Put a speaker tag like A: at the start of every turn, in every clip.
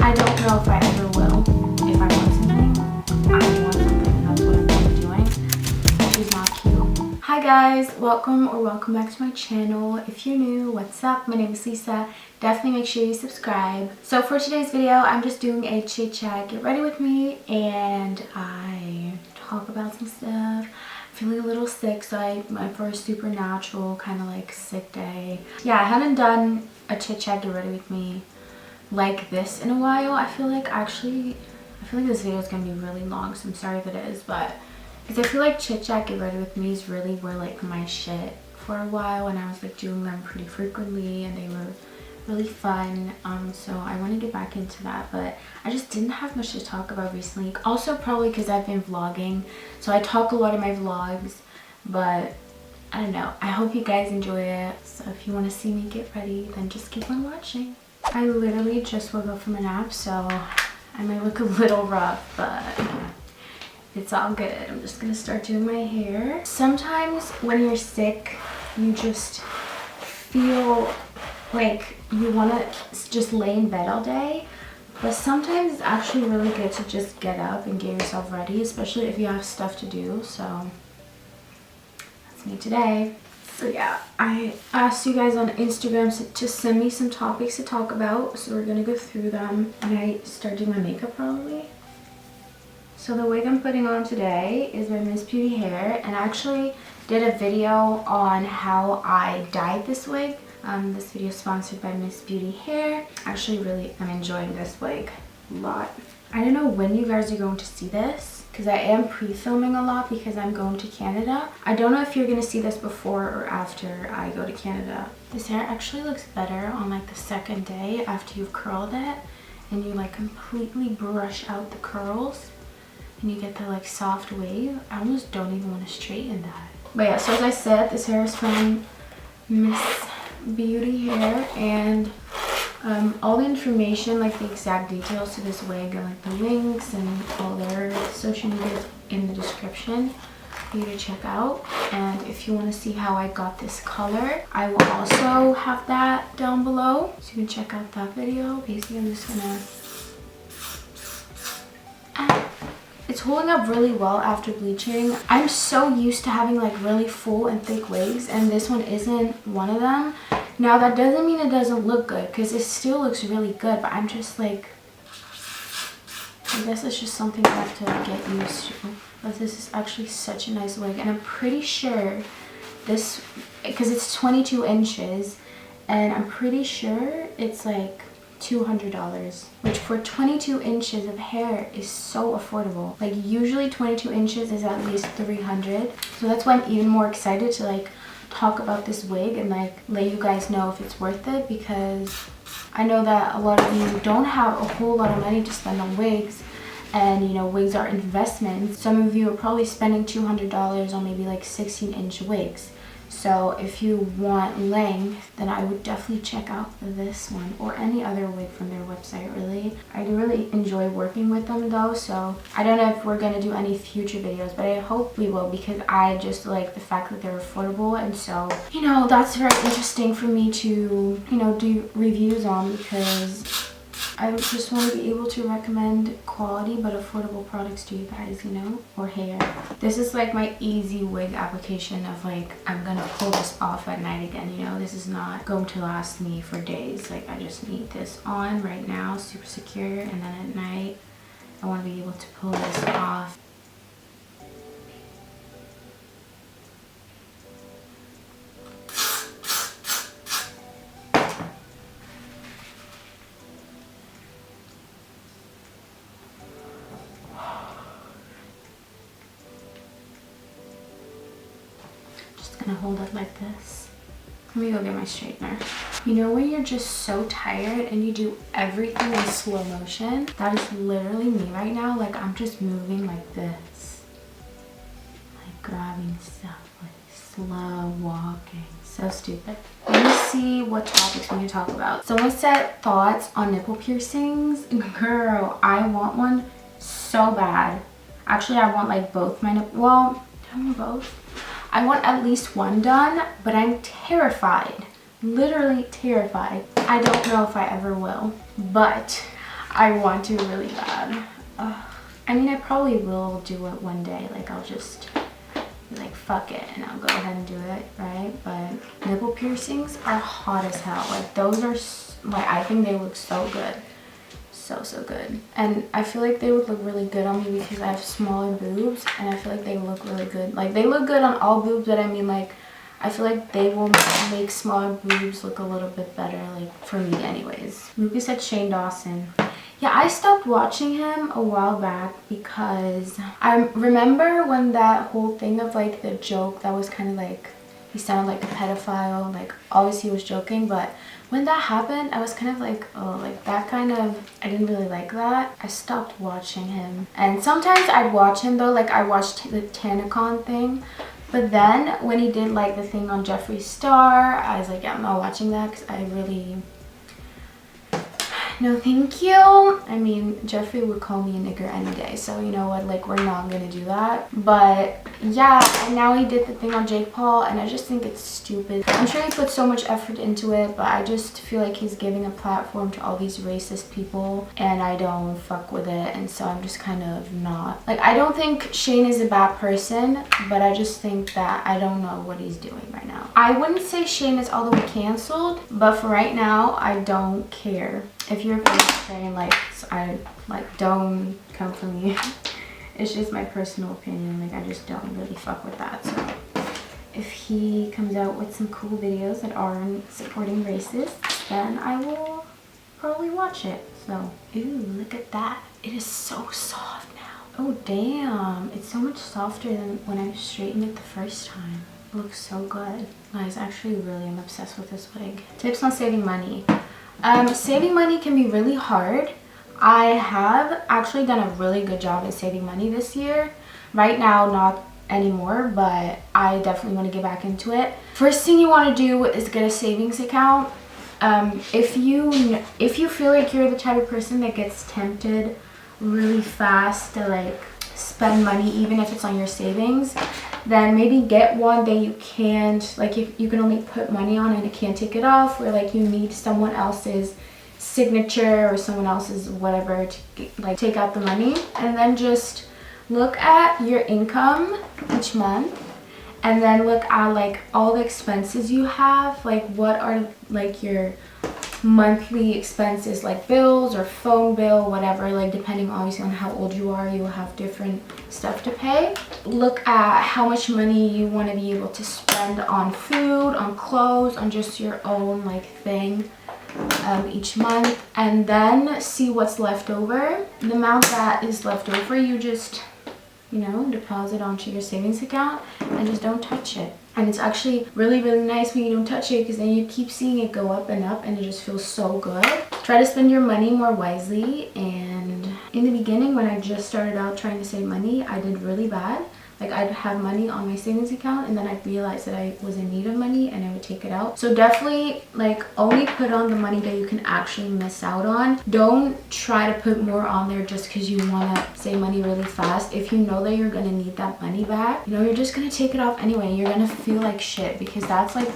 A: I don't know if I ever will. If I want something, I want something, and that's what I'm going to be doing. She's not cute. Hi guys, welcome back to my channel. If you're new, what's up? My name is Lisa. Definitely make sure you subscribe. So for today's video, I'm just doing a chit chat, get ready with me, and I talk about some stuff. Feeling a little sick, so I went for a supernatural kind of like sick day. Yeah, I haven't done a chit chat, get ready with me like this in a while. I feel like this video is gonna be really long, so I'm sorry if it is, but because I feel like chit chat, get ready with me is really where like my shit for a while, and I was like doing them pretty frequently and they were really fun. So I want to get back into that, but I just didn't have much to talk about recently. Also probably because I've been vlogging, so I talk a lot in my vlogs, but I don't know. I hope you guys enjoy it. So if you want to see me get ready, then just keep on watching. I literally just woke up from a nap, so I might look a little rough, but it's all good. I'm just gonna start doing my hair. Sometimes when you're sick, you just feel like you want to just lay in bed all day, but sometimes it's actually really good to just get up and get yourself ready, especially if you have stuff to do. So that's me today. So yeah, I asked you guys on Instagram to send me some topics to talk about, so we're gonna go through them and I start doing my makeup probably. So the wig I'm putting on today is by Msbeauty hair, and I actually did a video on how I dyed this wig. This video is sponsored by Msbeauty hair. Actually really I'm enjoying this wig a lot. I don't know when you guys are going to see this, because I am pre-filming a lot because I'm going to Canada. I don't know if you're going to see this before or after I go to Canada. This hair actually looks better on like the second day after you've curled it and you like completely brush out the curls and you get the like soft wave. I almost don't even want to straighten that. But yeah, so as I said, this hair is from Msbeauty hair, and all the information, like the exact details to this wig, and like the links and all their social media in the description for you to check out. And if you want to see how I got this color, I will also have that down below, so you can check out that video. Basically, I'm just gonna it's holding up really well after bleaching. I'm so used to having like really full and thick wigs, and this one isn't one of them. Now that doesn't mean it doesn't look good, because it still looks really good, but I'm just like, I guess it's just something I have to get used to. But this is actually such a nice wig, and I'm pretty sure this, because it's 22 inches, and I'm pretty sure it's like $200, which for 22 inches of hair is so affordable. Like usually 22 inches is at least $300, so that's why I'm even more excited to like talk about this wig and like let you guys know if it's worth it, because I know that a lot of you don't have a whole lot of money to spend on wigs, and you know, wigs are investments. Some of you are probably spending $200 on maybe like 16-inch wigs. So if you want length, then I would definitely check out this one or any other wig from their website. Really, I do really enjoy working with them though, so I don't know if we're gonna do any future videos, but I hope we will, because I just like the fact that they're affordable, and so you know, that's very interesting for me to, you know, do reviews on, because I just want to be able to recommend quality but affordable products to you guys, you know, or hair. This is like my easy wig application of like, I'm gonna pull this off at night again, you know. This is not going to last me for days. Like I just need this on right now, super secure, and then at night I want to be able to pull this off. Gonna hold it like this. Let me go get my straightener. You know when you're just so tired and you do everything in slow motion? That is literally me right now. Like I'm just moving like this, like grabbing stuff, like slow walking. So stupid. Let me see what topics we can talk about. Someone said thoughts on nipple piercings. Girl, I want one so bad. Actually, I want like both my nipple. Well, I want both. I want at least one done, but I'm terrified, literally terrified. I don't know if I ever will, but I want to really bad. I mean, I probably will do it one day. Like, I'll just be like, fuck it, and I'll go ahead and do it, right? But nipple piercings are hot as hell. Like, those are, like, I think they look so good. So good. And I feel like they would look really good on me because I have smaller boobs, and I feel like they look really good. Like, they look good on all boobs, but I mean, like, I feel like they will make smaller boobs look a little bit better, like, for me anyways. Ruby said Shane Dawson. Yeah, I stopped watching him a while back because I remember when that whole thing of, like, the joke that was kind of like, he sounded like a pedophile, like, obviously he was joking, but when that happened, I was kind of like, oh, like, that kind of, I didn't really like that. I stopped watching him. And sometimes I'd watch him though, like, I watched the TanaCon thing, but then when he did, like, the thing on Jeffree Star, I was like, yeah, I'm not watching that because I really, no thank you. I mean, Jeffree would call me a nigger any day, so you know what, like, we're not gonna do that. But yeah, and now he did the thing on Jake Paul, and I just think it's stupid. I'm sure he put so much effort into it, but I just feel like he's giving a platform to all these racist people, and I don't fuck with it. And so I'm just kind of not, like, I don't think Shane is a bad person, but I just think that I don't know what he's doing right now. I wouldn't say Shane is all the way canceled, but for right now, I don't care. If you're vegetarian, like, don't come for me. It's just my personal opinion. Like, I just don't really fuck with that. So if he comes out with some cool videos that aren't supporting racists, then I will probably watch it. So, ooh, look at that. It is so soft now. Oh, damn. It's so much softer than when I straightened it the first time. It looks so good. Guys, actually, really, I'm obsessed with this wig. Tips on saving money. Saving money can be really hard. I have actually done a really good job in saving money this year. Right now, not anymore, but I definitely want to get back into it. First thing you want to do is get a savings account. If you feel like you're the type of person that gets tempted really fast to, like, spend money even if it's on your savings, then maybe get one that you can't, like, if you can only put money on and you can't take it off, or like you need someone else's signature or someone else's whatever to, like, take out the money. And then just look at your income each month, and then look at, like, all the expenses you have. Like, what are, like, your monthly expenses, like bills or phone bill, whatever, like, depending obviously on how old you are, you will have different stuff to pay. Look at how much money you want to be able to spend on food, on clothes, on just your own, like, thing each month, and then see what's left over. The amount that is left over, you just, you know, deposit onto your savings account and just don't touch it. And it's actually really, really nice when you don't touch it, because then you keep seeing it go up, and it just feels so good. Try to spend your money more wisely. And in the beginning, when I just started out trying to save money, I did really bad. Like, I'd have money on my savings account, and then I'd realize that I was in need of money, and I would take it out. So definitely, like, only put on the money that you can actually miss out on. Don't try to put more on there just because you want to save money really fast. If you know that you're going to need that money back, you know, you're just going to take it off anyway. You're going to feel like shit, because that's, like,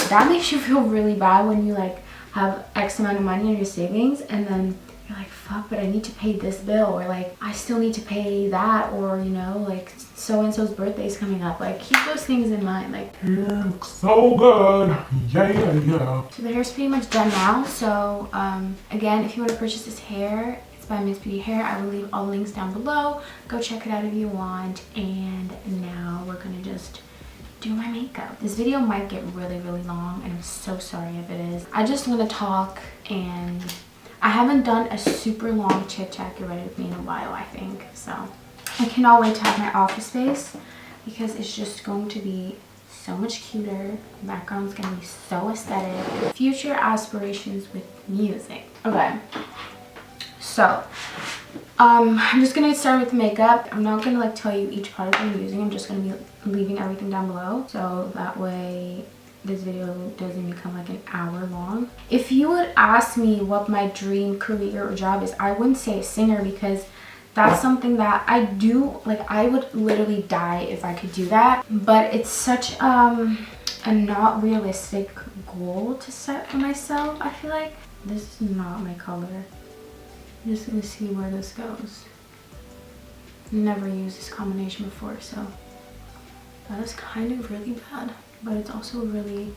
A: that makes you feel really bad when you, like, have X amount of money in your savings, and then you're like, fuck, but I need to pay this bill, or, like, I still need to pay that, or, you know, like, so-and-so's birthday is coming up. Like, keep those things in mind. Like, it looks so good. Yeah. So the hair's pretty much done now. So, again, if you want to purchase this hair, it's by Msbeauty Hair. I will leave all the links down below. Go check it out if you want. And now we're going to just do my makeup. This video might get really, really long, and I'm so sorry if it is. I just want to talk, and I haven't done a super long chit chat get ready with me in a while, I think. So I cannot wait to have my office space, because it's just going to be so much cuter. The background's gonna be so aesthetic. Future aspirations with music. Okay, so I'm just gonna start with makeup. I'm not gonna, like, tell you each product I'm using. I'm just gonna be leaving everything down below, so that way this video doesn't become like an hour long. If you would ask me what my dream career or job is, I wouldn't say a singer, because that's something that I do, like, I would literally die if I could do that. But it's such a not realistic goal to set for myself. I feel like this is not my color. I'm just gonna see where this goes. Never used this combination before, so that is kind of really bad, but it's also really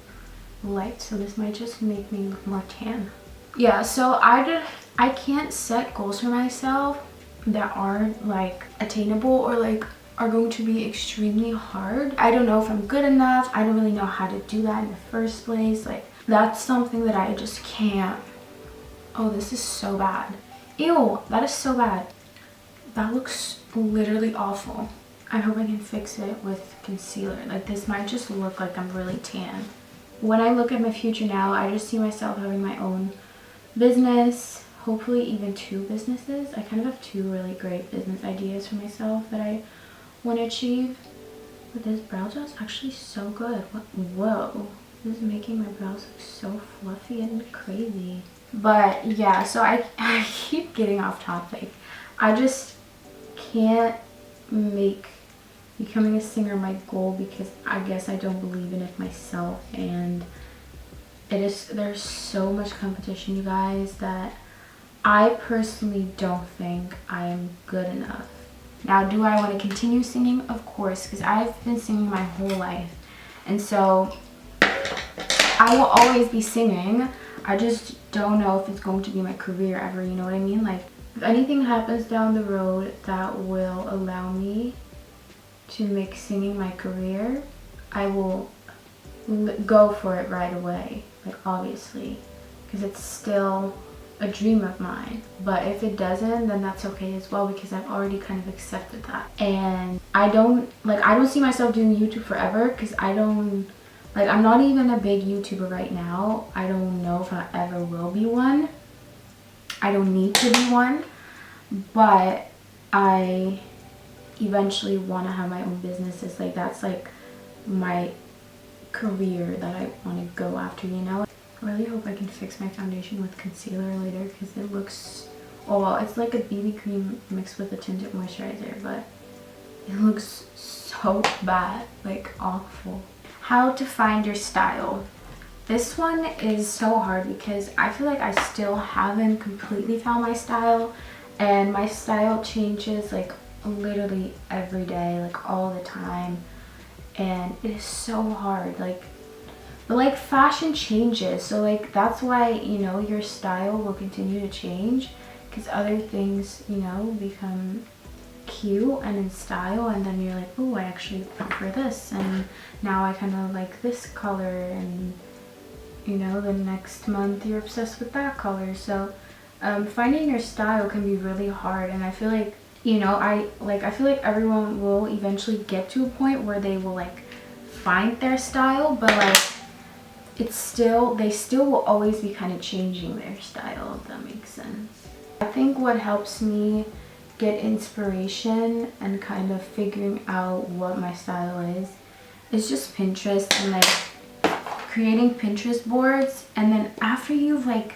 A: light, so this might just make me look more tan. Yeah, so I can't set goals for myself that aren't like attainable or like are going to be extremely hard. I don't know if I'm good enough. I don't really know how to do that in the first place. Like, that's something that I just can't. Oh, this is so bad. Ew, that is so bad. That looks literally awful. I hope I can fix it with concealer. Like, this might just look like I'm really tan. When I look at my future now, I just see myself having my own business, hopefully even 2 businesses. I kind of have 2 really great business ideas for myself that I want to achieve. But this brow gel is actually so good. Whoa, this is making my brows look so fluffy and crazy. But yeah, so I keep getting off topic. I just can't make becoming a singer my goal because I guess I don't believe in it myself, and there's so much competition, you guys, that I personally don't think I am good enough. Now, do I want to continue singing? Of course, because I've been singing my whole life, and so I will always be singing. I just don't know if it's going to be my career ever, you know what I mean? Like, if anything happens down the road that will allow me to make singing my career, I will go for it right away, like, obviously, because it's still a dream of mine. But if it doesn't, then that's okay as well, because I've already kind of accepted that. And I don't see myself doing YouTube forever, because I'm not even a big YouTuber right now. I don't know if I ever will be one. I don't need to be one, but I eventually want to have my own businesses. Like, that's like my career that I want to go after, you know? I really hope I can fix my foundation with concealer later, because it looks, oh well, it's like a BB cream mixed with a tinted moisturizer, but it looks so bad, like awful. How to find your style. This one is so hard because I feel like I still haven't completely found my style, and my style changes like literally every day, like all the time, and it is so hard. But like fashion changes, so like that's why, you know, your style will continue to change, because other things, you know, become cute and in style, and then you're like, oh, I actually prefer this, and now I kind of like this color, and you know, the next month you're obsessed with that color. So finding your style can be really hard, and I feel like, you know, I feel like everyone will eventually get to a point where they will like find their style, but like they still will always be kind of changing their style, if that makes sense. I think what helps me get inspiration and kind of figuring out what my style is just Pinterest, and like creating Pinterest boards. And then after you've like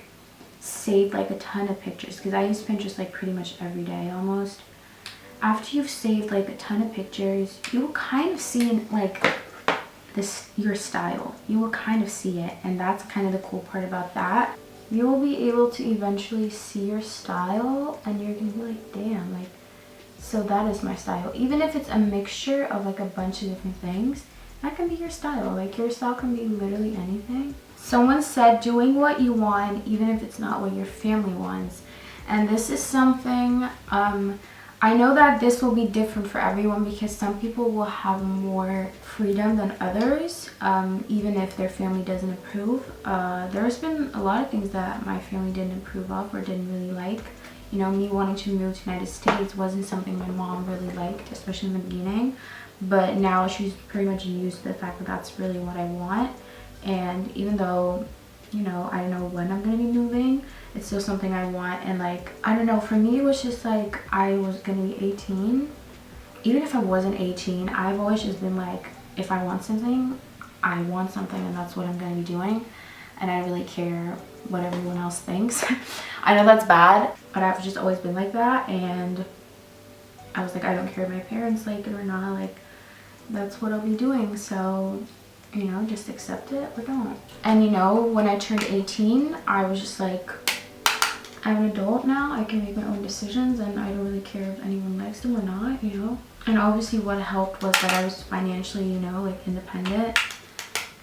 A: saved like a ton of pictures, because I use Pinterest like pretty much every day almost, after you've saved like a ton of pictures, you will kind of see like your style. You will kind of see it, and that's kind of the cool part about that. You will be able to eventually see your style, and you're gonna be like, damn, like, so that is my style. Even if it's a mixture of like a bunch of different things, that can be your style. Like, your style can be literally anything. Someone said doing what you want, even if it's not what your family wants. And this is something, I know that this will be different for everyone, because some people will have more freedom than others, even if their family doesn't approve. There's been a lot of things that my family didn't approve of or didn't really like. You know, me wanting to move to the United States wasn't something my mom really liked, especially in the beginning. But now she's pretty much used to the fact that that's really what I want. And even though, you know, I don't know when I'm gonna be moving, it's still something I want. And like, I don't know, for me it was just like, I was gonna be 18. Even if I wasn't 18, I've always just been like, if I want something, I want something, and that's what I'm gonna be doing. And I don't really care what everyone else thinks. I know that's bad, but I've just always been like that. And I was like, I don't care if my parents like it or not, like, that's what I'll be doing. So, you know, just accept it or don't. And you know, when I turned 18, I was just like, I'm an adult now. I can make my own decisions and I don't really care if anyone likes them or not, you know. And obviously what helped was that I was financially, you know, like independent.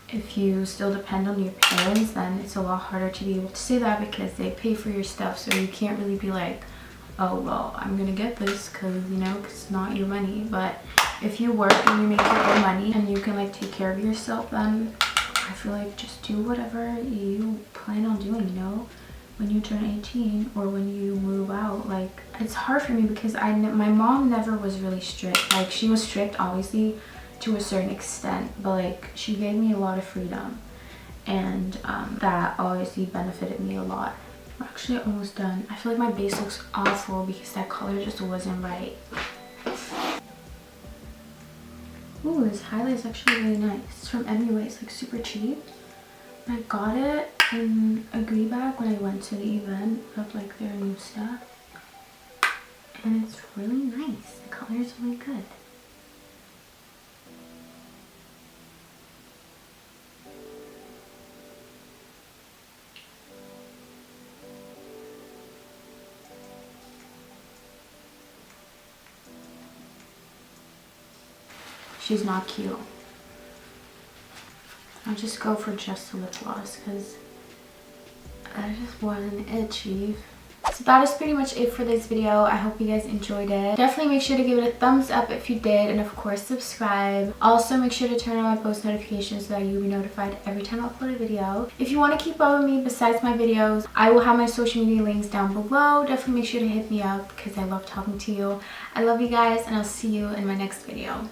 A: If you still depend on your parents, then it's a lot harder to be able to say that because they pay for your stuff, so you can't really be like, oh well, I'm gonna get this because, you know, cause it's not your money. But if you work and you make your own money and you can like take care of yourself, then I feel like just do whatever you plan on doing, you know, when you turn 18 or when you move out. Like, it's hard for me because my mom never was really strict. Like, she was strict obviously to a certain extent, but like she gave me a lot of freedom, and that obviously benefited me a lot. We're actually almost done. I feel like my base looks awful because that color just wasn't right. Ooh, this highlight is actually really nice. It's from Msbeauty. It's like super cheap. I got it in a greenback when I went to the event of like their new stuff, and it's really nice. The color is really good. She's not cute. I'll just go for just a lip gloss because I just wasn't itchy. So that is pretty much it for this video. I hope you guys enjoyed it. Definitely make sure to give it a thumbs up if you did, and of course subscribe. Also make sure to turn on my post notifications so that you'll be notified every time I upload a video. If you want to keep up with me besides my videos, I will have my social media links down below. Definitely make sure to hit me up because I love talking to you. I love you guys, and I'll see you in my next video.